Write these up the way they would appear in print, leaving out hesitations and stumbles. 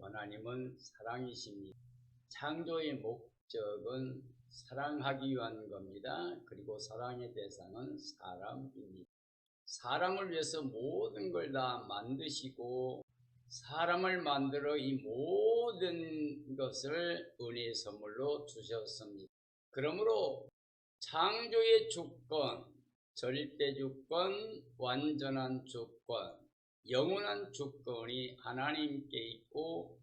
하나님은 사랑이십니다. 창조의 목적은 사랑하기 위한 겁니다. 그리고 사랑의 대상은 사람입니다. 사람을 위해서 모든 걸 다 만드시고 사람을 만들어 이 모든 것을 은혜의 선물로 주셨습니다. 그러므로 창조의 주권, 절대 주권, 완전한 주권, 영원한 주권이 하나님께 있고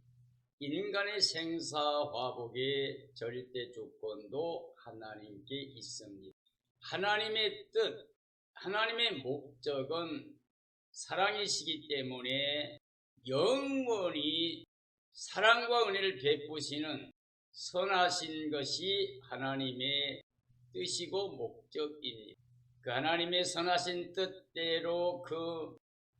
인간의 생사화복의 절대 주권도 하나님께 있습니다. 하나님의 뜻, 하나님의 목적은 사랑이시기 때문에 영원히 사랑과 은혜를 베푸시는 선하신 것이 하나님의 뜻이고 목적입니다. 그 하나님의 선하신 뜻대로 그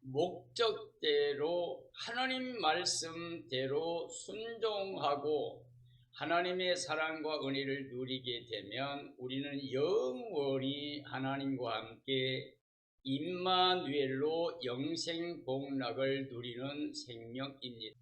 목적대로 하나님 말씀대로 순종하고 하나님의 사랑과 은혜를 누리게 되면 우리는 영원히 하나님과 함께 임마누엘로 영생복락을 누리는 생명입니다.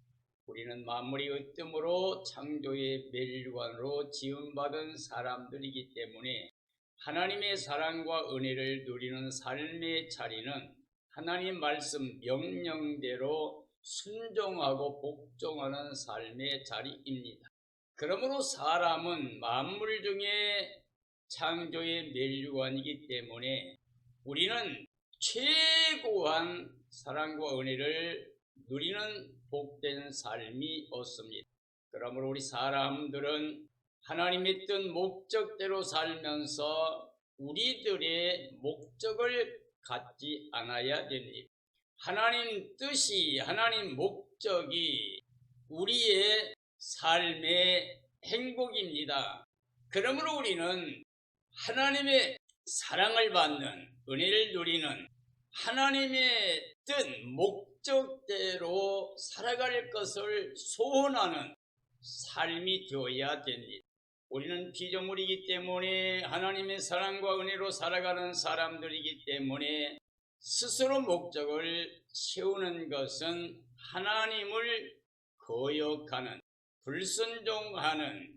우리는 만물의 으뜸으로 창조의 멸류관으로 지음받은 사람들이기 때문에 하나님의 사랑과 은혜를 누리는 삶의 자리는 하나님 말씀 명령대로 순종하고 복종하는 삶의 자리입니다. 그러므로 사람은 만물 중에 창조의 멸류관이기 때문에 우리는 최고한 사랑과 은혜를 누리는 복된 삶이 없습니다. 그러므로 우리 사람들은 하나님의 뜻 목적대로 살면서 우리들의 목적을 갖지 않아야 됩니다. 하나님 뜻이, 하나님 목적이 우리의 삶의 행복입니다. 그러므로 우리는 하나님의 사랑을 받는 은혜를 누리는 하나님의 뜻 목적대로 살아갈 것을 소원하는 삶이 되어야 됩니다. 우리는 피조물이기 때문에 하나님의 사랑과 은혜로 살아가는 사람들이기 때문에 스스로 목적을 세우는 것은 하나님을 거역하는, 불순종하는,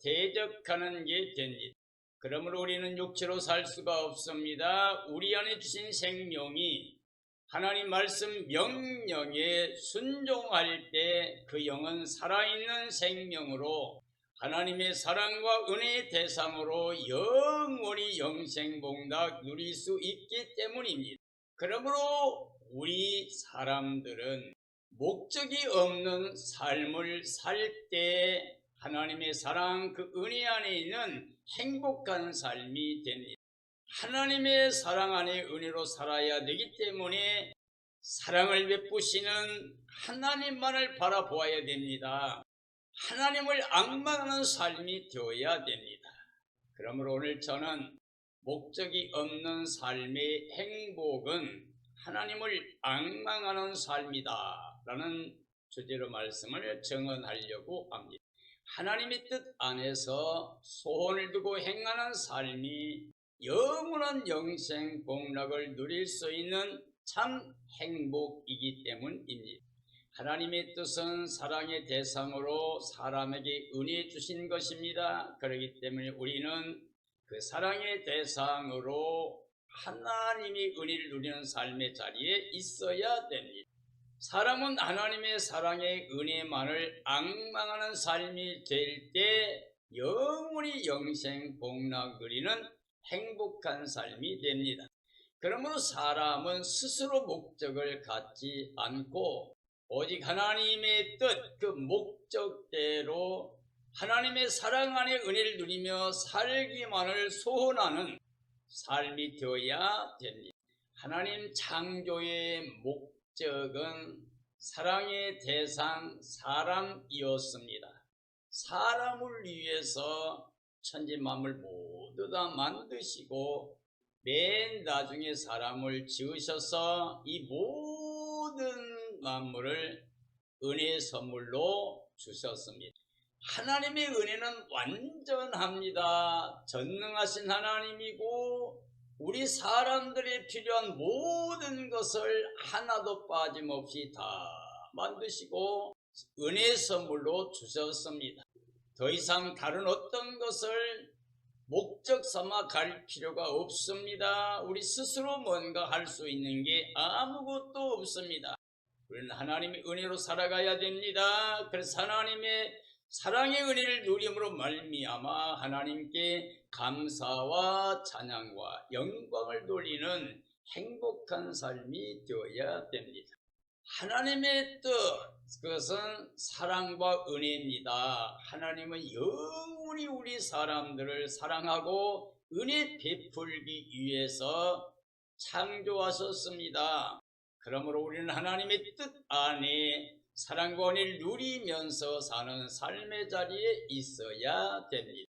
대적하는 게 됩니다. 그러므로 우리는 육체로 살 수가 없습니다. 우리 안에 주신 생명이 하나님 말씀 명령에 순종할 때 그 영은 살아있는 생명으로 하나님의 사랑과 은혜의 대상으로 영원히 영생복락 누릴 수 있기 때문입니다. 그러므로 우리 사람들은 목적이 없는 삶을 살 때 하나님의 사랑 그 은혜 안에 있는 행복한 삶이 됩니다. 하나님의 사랑 안에 은혜로 살아야 되기 때문에 사랑을 베푸시는 하나님만을 바라보아야 됩니다. 하나님을 앙망하는 삶이 되어야 됩니다. 그러므로 오늘 저는 목적이 없는 삶의 행복은 하나님을 앙망하는 삶이다 라는 주제로 말씀을 정언하려고 합니다. 하나님의 뜻 안에서 소원을 두고 행하는 삶이 영원한 영생복락을 누릴 수 있는 참 행복이기 때문입니다. 하나님의 뜻은 사랑의 대상으로 사람에게 은혜 주신 것입니다. 그렇기 때문에 우리는 그 사랑의 대상으로 하나님이 은혜를 누리는 삶의 자리에 있어야 됩니다. 사람은 하나님의 사랑의 은혜만을 앙망하는 삶이 될 때 영원히 영생복락 누리는 행복한 삶이 됩니다. 그러므로 사람은 스스로 목적을 갖지 않고 오직 하나님의 뜻, 그 목적대로 하나님의 사랑 안에 은혜를 누리며 살기만을 소원하는 삶이 되어야 됩니다. 하나님 창조의 목적은 사랑의 대상 사람이었습니다. 사람을 위해서 천지만물 모두 다 만드시고 맨 나중에 사람을 지으셔서 이 모든 만물을 은혜의 선물로 주셨습니다. 하나님의 은혜는 완전합니다. 전능하신 하나님이고 우리 사람들이 필요한 모든 것을 하나도 빠짐없이 다 만드시고 은혜 선물로 주셨습니다. 더 이상 다른 어떤 것을 목적 삼아 갈 필요가 없습니다. 우리 스스로 뭔가 할 수 있는 게 아무것도 없습니다. 우리는 하나님의 은혜로 살아가야 됩니다. 그래서 하나님의 사랑의 은혜를 누림으로 말미암아 하나님께 감사와 찬양과 영광을 돌리는 행복한 삶이 되어야 됩니다. 하나님의 뜻, 그것은 사랑과 은혜입니다. 하나님은 영원히 우리 사람들을 사랑하고 은혜 베풀기 위해서 창조하셨습니다. 그러므로 우리는 하나님의 뜻 안에 사랑과 은혜를 누리면서 사는 삶의 자리에 있어야 됩니다.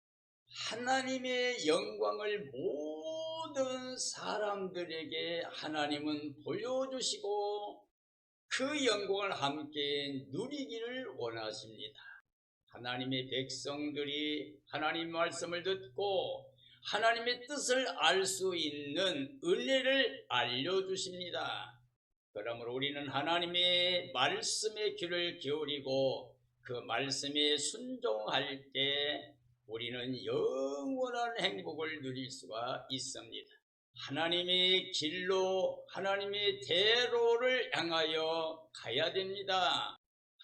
하나님의 영광을 모든 사람들에게 하나님은 보여주시고 그 영광을 함께 누리기를 원하십니다. 하나님의 백성들이 하나님 말씀을 듣고 하나님의 뜻을 알 수 있는 은혜를 알려주십니다. 그러므로 우리는 하나님의 말씀에 귀를 기울이고 그 말씀에 순종할 때 우리는 영원한 행복을 누릴 수가 있습니다. 하나님의 길로, 하나님의 대로를 향하여 가야 됩니다.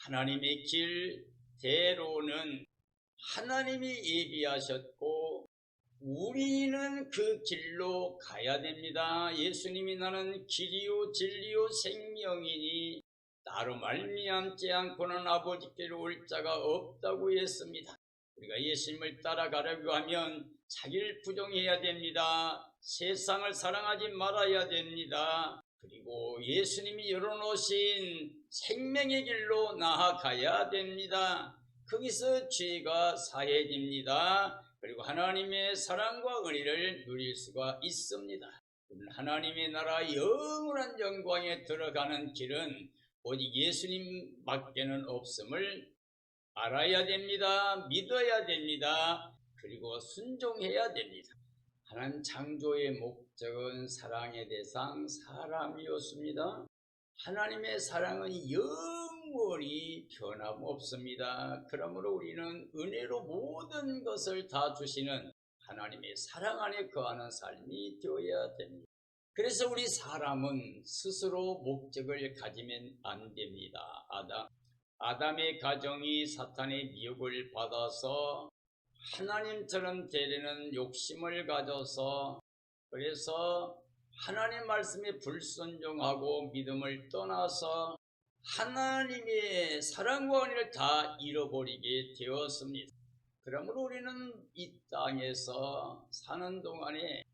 하나님의 길, 대로는 하나님이 예비하셨고 우리는 그 길로 가야 됩니다. 예수님이 나는 길이요 진리요 생명이니 나로 말미암지 않고는 아버지께로 올 자가 없다고 했습니다. 우리가 예수님을 따라가려고 하면 자기를 부정해야 됩니다. 세상을 사랑하지 말아야 됩니다. 그리고 예수님이 열어놓으신 생명의 길로 나아가야 됩니다. 거기서 죄가 사해집니다. 그리고 하나님의 사랑과 은혜를 누릴 수가 있습니다. 하나님의 나라 영원한 영광에 들어가는 길은 오직 예수님밖에는 없음을 알아야 됩니다. 믿어야 됩니다. 그리고 순종해야 됩니다. 하나님 창조의 목적은 사랑의 대상 사람이었습니다. 하나님의 사랑은 영원히 변함없습니다. 그러므로 우리는 은혜로 모든 것을 다 주시는 하나님의 사랑 안에 거하는 삶이 되어야 됩니다. 그래서 우리 사람은 스스로 목적을 가지면 안 됩니다. 아담의 가정이 사탄의 미혹을 받아서 하나님처럼 되려는 욕심을 가져서 그래서 하나님 말씀에 불순종하고 믿음을 떠나서 하나님의 사랑과 은혜를 다 잃어버리게 되었습니다. 그러므로 우리는 이 땅에서 사는 동안에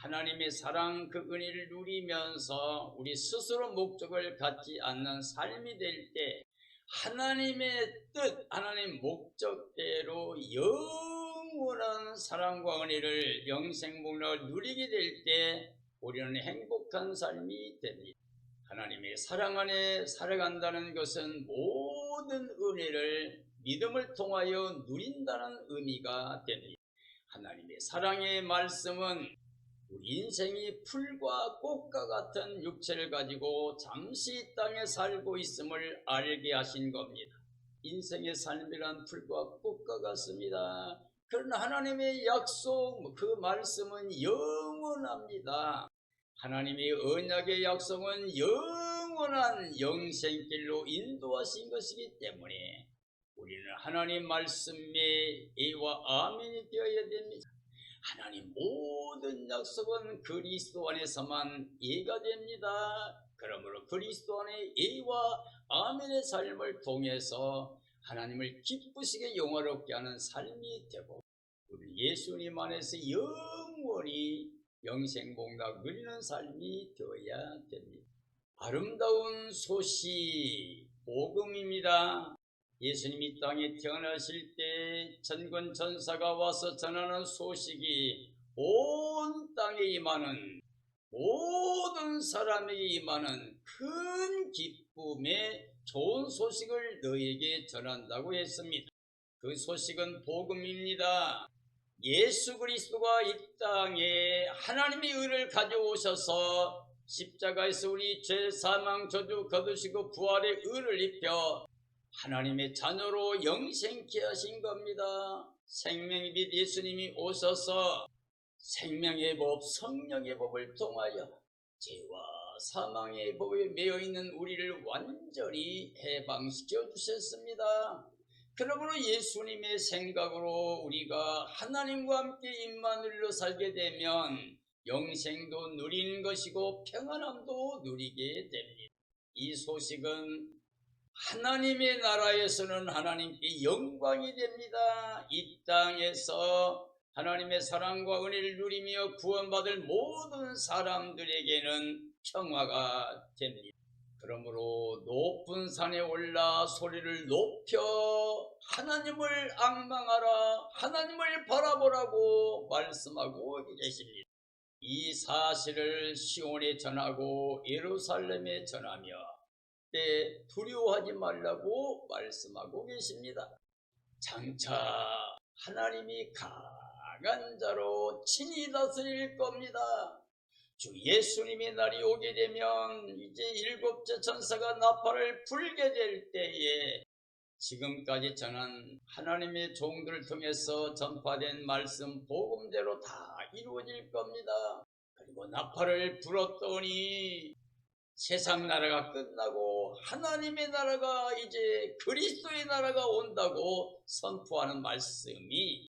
하나님의 사랑 그 은혜를 누리면서 우리 스스로 목적을 갖지 않는 삶이 될 때 하나님의 뜻, 하나님의 목적대로 영원한 사랑과 은혜를 영생복락을 누리게 될 때 우리는 행복한 삶이 됩니다. 하나님의 사랑 안에 살아간다는 것은 모든 은혜를 믿음을 통하여 누린다는 의미가 됩니다. 하나님의 사랑의 말씀은 우리 인생이 풀과 꽃과 같은 육체를 가지고 잠시 이 땅에 살고 있음을 알게 하신 겁니다. 인생의 삶이란 풀과 꽃과 같습니다. 그러나 하나님의 약속, 그 말씀은 영원합니다. 하나님의 언약의 약속은 영원한 영생길로 인도하신 것이기 때문에 우리는 하나님 말씀에 예와 아멘이 되어야 됩니다. 하나님 모든 약속은 그리스도 안에서만 예가 됩니다. 그러므로 그리스도 안에 예와 아멘의 삶을 통해서 하나님을 기쁘시게 영화롭게 하는 삶이 되고 우리 예수님 안에서 영원히 영생복락 누리는 삶이 되어야 됩니다. 아름다운 소식 복음입니다. 예수님이 땅에 태어나실 때 천군 천사가 와서 전하는 소식이 온 땅에 임하는 모든 사람에게 임하는 큰 기쁨의 좋은 소식을 너희에게 전한다고 했습니다. 그 소식은 복음입니다. 예수 그리스도가 이 땅에 하나님의 의를 가져오셔서 십자가에서 우리 죄 사망 저주 거두시고 부활의 의를 입혀 하나님의 자녀로 영생케 하신 겁니다. 생명의 빛 예수님이 오셔서 생명의 법, 성령의 법을 통하여 죄와 사망의 법에 매여 있는 우리를 완전히 해방시켜 주셨습니다. 그러므로 예수님의 생각으로 우리가 하나님과 함께 임마누엘로 살게 되면 영생도 누리는 것이고 평안함도 누리게 됩니다. 이 소식은 하나님의 나라에서는 하나님께 영광이 됩니다. 이 땅에서 하나님의 사랑과 은혜를 누리며 구원받을 모든 사람들에게는 평화가 됩니다. 그러므로 높은 산에 올라 소리를 높여 하나님을 앙망하라, 하나님을 바라보라고 말씀하고 계십니다. 이 사실을 시온에 전하고 예루살렘에 전하며 두려워하지 말라고 말씀하고 계십니다. 장차 하나님이 강한 자로 친히 다스릴 겁니다. 주 예수님의 날이 오게 되면 이제 일곱째 천사가 나팔을 불게 될 때에 지금까지 전한 하나님의 종들을 통해서 전파된 말씀 복음대로 다 이루어질 겁니다. 그리고 나팔을 불었더니 세상 나라가 끝나고 하나님의 나라가 이제 그리스도의 나라가 온다고 선포하는 말씀이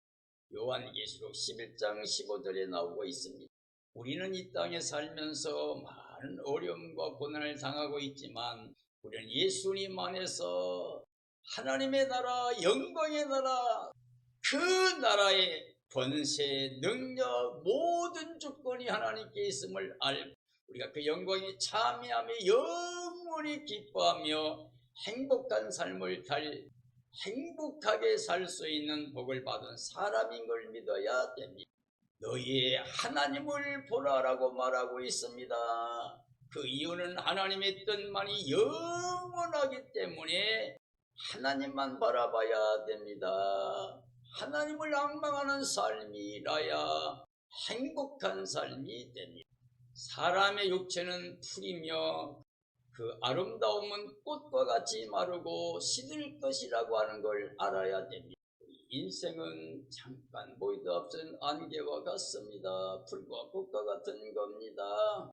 요한계시록 11장 15절에 나오고 있습니다. 우리는 이 땅에 살면서 많은 어려움과 고난을 당하고 있지만 우리는 예수님 안에서 하나님의 나라, 영광의 나라, 그 나라의 권세, 능력, 모든 주권이 하나님께 있음을 알고 우리가 그 영광에 참여하며 영원히 기뻐하며 행복한 삶을 행복하게 살 수 있는 복을 받은 사람인 걸 믿어야 됩니다. 너희의 하나님을 보라라고 말하고 있습니다. 그 이유는 하나님의 뜻만이 영원하기 때문에 하나님만 바라봐야 됩니다. 하나님을 앙망하는 삶이라야 행복한 삶이 됩니다. 사람의 육체는 풀이며 그 아름다움은 꽃과 같이 마르고 시들 것이라고 하는 걸 알아야 됩니다. 인생은 잠깐 보이도 없는 안개와 같습니다. 풀과 꽃과 같은 겁니다.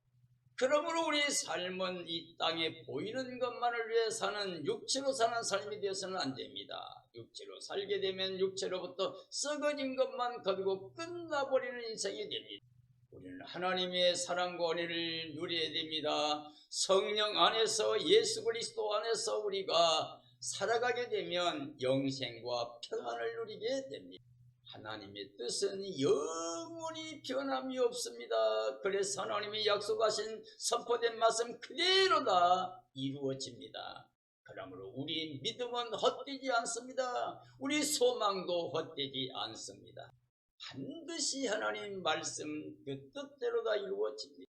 그러므로 우리 삶은 이 땅에 보이는 것만을 위해 사는 육체로 사는 삶이 되어서는 안 됩니다. 육체로 살게 되면 육체로부터 썩어진 것만 가지고 끝나버리는 인생이 됩니다. 우리는 하나님의 사랑과 은혜를 누려야 됩니다. 성령 안에서 예수 그리스도 안에서 우리가 살아가게 되면 영생과 평안을 누리게 됩니다. 하나님의 뜻은 영원히 변함이 없습니다. 그래서 하나님이 약속하신 선포된 말씀 그대로 다 이루어집니다. 그러므로 우리 믿음은 헛되지 않습니다. 우리 소망도 헛되지 않습니다. 반드시 하나님 말씀 그 뜻대로 다 이루어집니다.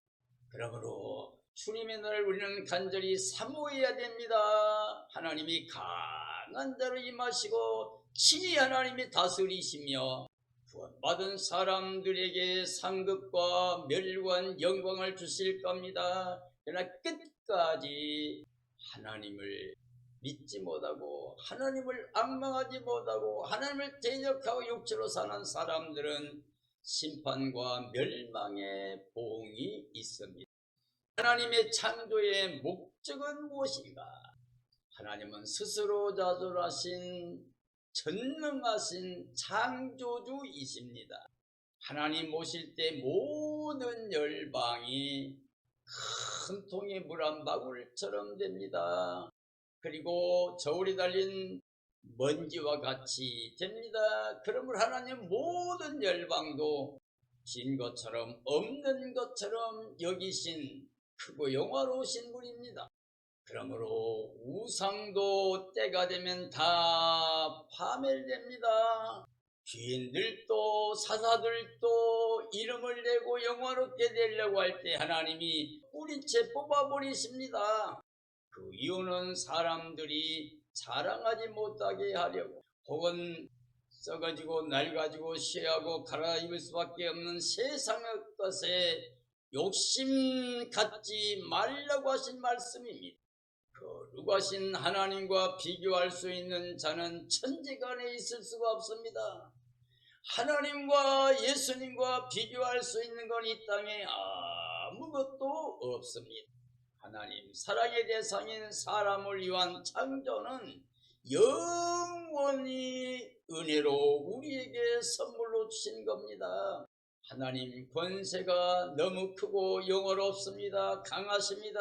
그러므로 주님의 날을 우리는 간절히 사모해야 됩니다. 하나님이 강한 자로 임하시고 친히 하나님이 다스리시며 구원받은 사람들에게 상급과 멸관 영광을 주실 겁니다. 그러나 끝까지 하나님을 믿지 못하고 하나님을 앙망하지 못하고 하나님을 대적하고 육체로 사는 사람들은 심판과 멸망의 보응이 있습니다. 하나님의 창조의 목적은 무엇인가? 하나님은 스스로 자존하신 전능하신 창조주이십니다. 하나님 모실 때 모든 열방이 큰 통의 물 한 바구니처럼 됩니다. 그리고 저울이 달린 먼지와 같이 됩니다. 그러므로 하나님 모든 열방도 진 것처럼 없는 것처럼 여기신 크고 영화로우신 분입니다. 그러므로 우상도 때가 되면 다 파멸됩니다. 귀인들도 사사들도 이름을 내고 영화롭게 되려고 할 때 하나님이 뿌리채 뽑아버리십니다. 그 이유는 사람들이 자랑하지 못하게 하려고 혹은 썩어지고 낡아지고 쇠하고 갈아입을 수밖에 없는 세상의 것에 욕심 갖지 말라고 하신 말씀입니다. 거룩하신 하나님과 비교할 수 있는 자는 천지간에 있을 수가 없습니다. 하나님과 예수님과 비교할 수 있는 건 이 땅에 아무것도 없습니다. 하나님 사랑의 대상인 사람을 위한 창조는 영원히 은혜로 우리에게 선물로 주신 겁니다. 하나님 권세가 너무 크고 영원롭습니다. 강하십니다.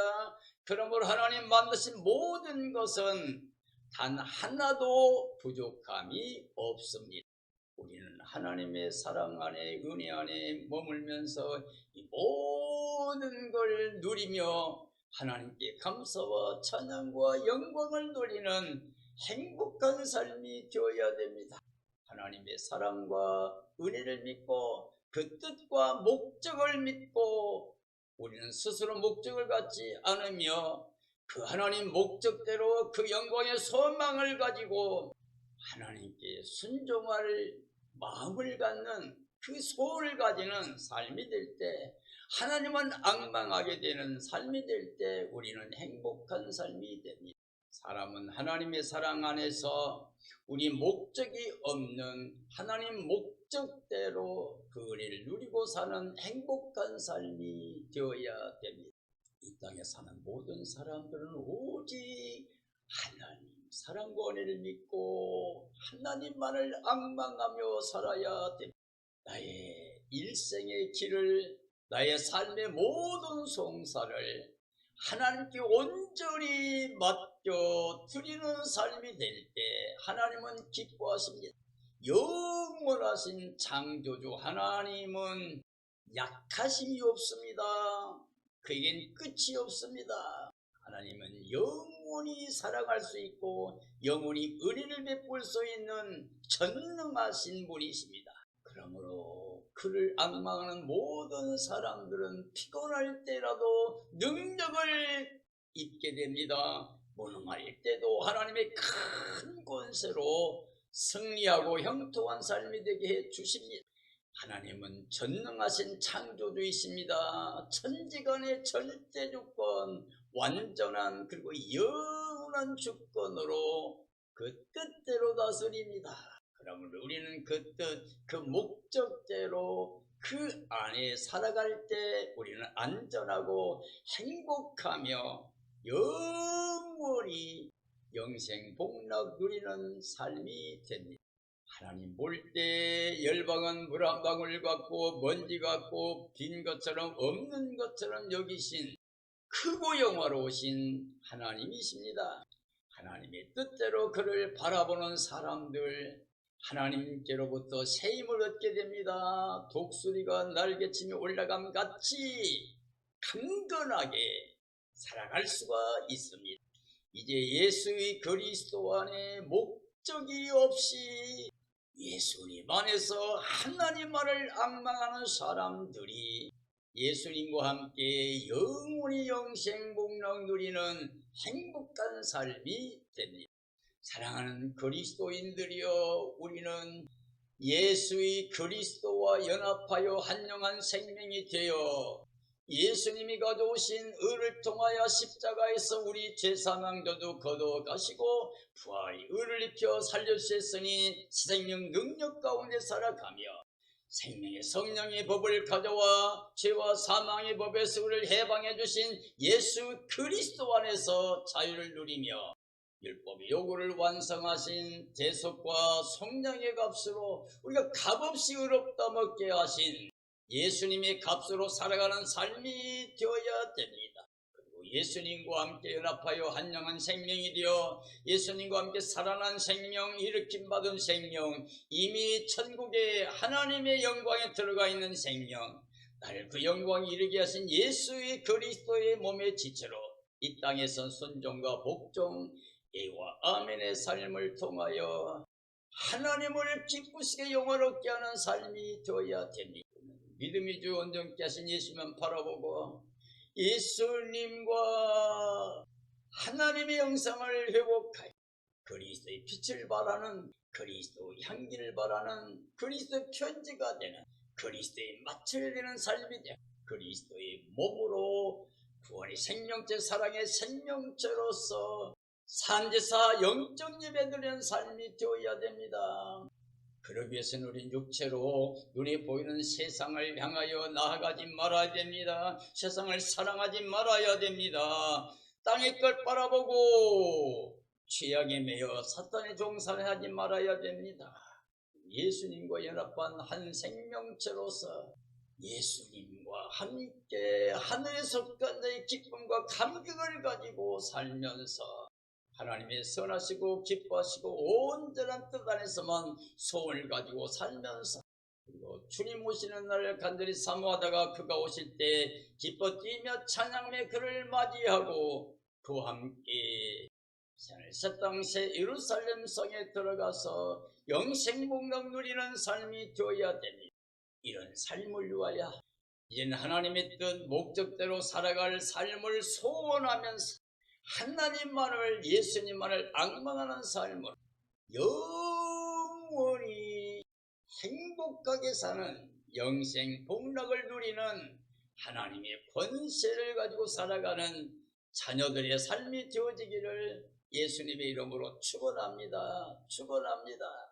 그러므로 하나님 만드신 모든 것은 단 하나도 부족함이 없습니다. 우리는 하나님의 사랑 안에 은혜 안에 머물면서 이 모든 걸 누리며 하나님께 감사와 찬양과 영광을 누리는 행복한 삶이 되어야 됩니다. 하나님의 사랑과 은혜를 믿고 그 뜻과 목적을 믿고 우리는 스스로 목적을 갖지 않으며 그 하나님 목적대로 그 영광의 소망을 가지고 하나님께 순종할 마음을 갖는 그 소원을 가지는 삶이 될 때, 하나님은 앙망하게 되는 삶이 될 때 우리는 행복한 삶이 됩니다. 사람은 하나님의 사랑 안에서 우리 목적이 없는 하나님 목적대로 그 은혜를 누리고 사는 행복한 삶이 되어야 됩니다. 이 땅에 사는 모든 사람들은 오직 하나님 사랑과 은혜를 믿고 하나님만을 앙망하며 살아야 됩니다. 나의 일생의 길을, 나의 삶의 모든 송사를 하나님께 온전히 맡겨 드리는 삶이 될 때 하나님은 기뻐하십니다. 영원하신 창조주 하나님은 약하심이 없습니다. 그에겐 끝이 없습니다. 하나님은 영원히 사랑할 수 있고 영원히 은혜를 베풀 수 있는 전능하신 분이십니다. 그러므로 그를 앙망하는 모든 사람들은 피곤할 때라도 능력을 입게 됩니다. 무능할 때도 하나님의 큰 권세로 승리하고 형통한 삶이 되게 해 주십니다. 하나님은 전능하신 창조주이십니다. 천지간의 절대 주권, 완전한 그리고 영원한 주권으로 그 뜻대로 다스립니다. 그러므로 우리는 그 뜻, 그 목적대로 그 안에 살아갈 때 우리는 안전하고 행복하며 영원히 영생 복락 누리는 삶이 됩니다. 하나님 볼 때 열방은 물 한 방울 같고 먼지 같고 빈 것처럼 없는 것처럼 여기신 크고 영화로우신 하나님이십니다. 하나님의 뜻대로 그를 바라보는 사람들 하나님께로부터 새 힘을 얻게 됩니다. 독수리가 날개치며 올라감 같이 강건하게 살아갈 수가 있습니다. 이제 예수의 그리스도 안에 목적이 없이 예수님 안에서 하나님만을 앙망하는 사람들이 예수님과 함께 영원히 영생 복락 누리는 행복한 삶이 됩니다. 사랑하는 그리스도인들이여, 우리는 예수의 그리스도와 연합하여 한영한 생명이 되어 예수님이 가져오신 의를 통하여 십자가에서 우리 죄사망도도 걷어가시고 부활의 의를 입혀 살려주셨으니 생명 능력 가운데 살아가며 생명의 성령의 법을 가져와 죄와 사망의 법에서 우리를 해방해 주신 예수 그리스도 안에서 자유를 누리며 율법의 요구를 완성하신 대속과 성령의 값으로 우리가 값없이 의롭다 먹게 하신 예수님의 값으로 살아가는 삶이 되어야 됩니다. 그리고 예수님과 함께 연합하여 한영한 생명이 되어 예수님과 함께 살아난 생명, 일으킴받은 생명, 이미 천국의 하나님의 영광에 들어가 있는 생명, 나를 그 영광에 이르게 하신 예수의 그리스도의 몸의 지체로 이 땅에선 순종과 복종, 예와 아멘의 삶을 통하여 하나님을 기쁘시게 영화롭게 하는 삶이 되어야 됩니다. 믿음이 주 온전케 하신 예수만 바라보고 예수님과 하나님의 형상을 회복하여 그리스도의 빛을 바라는, 그리스도의 향기를 바라는, 그리스도의 편지가 되는, 그리스도의 마찰 되는 삶이 되고 그리스도의 몸으로 구원이 생명체, 사랑의 생명체로서 산지사 영적 예배 드리는 삶이 되어야 됩니다. 그러기 위해서는 우리 육체로 눈에 보이는 세상을 향하여 나아가지 말아야 됩니다. 세상을 사랑하지 말아야 됩니다. 땅의 걸 바라보고 죄악에 매여 사탄의 종살을 하지 말아야 됩니다. 예수님과 연합한 한 생명체로서 예수님과 함께 하늘에서 끝내 기쁨과 감격을 가지고 살면서 하나님의 선하시고 기뻐하시고 온전한 뜻 안에서만 소원을 가지고 살면서, 그리고 주님 오시는 날을 간절히 사모하다가 그가 오실 때 기뻐 뛰며 찬양하며 그를 맞이하고 그와 함께 새 땅 새 예루살렘 성에 들어가서 영생 복락 누리는 삶이 되어야 됩니다. 이런 삶을 위하여 이제는 하나님의 뜻 목적대로 살아갈 삶을 소원하면서 하나님만을, 예수님만을 앙망하는 삶을 영원히 행복하게 사는 영생 복락을 누리는 하나님의 권세를 가지고 살아가는 자녀들의 삶이 되어지기를 예수님의 이름으로 축원합니다. 축원합니다.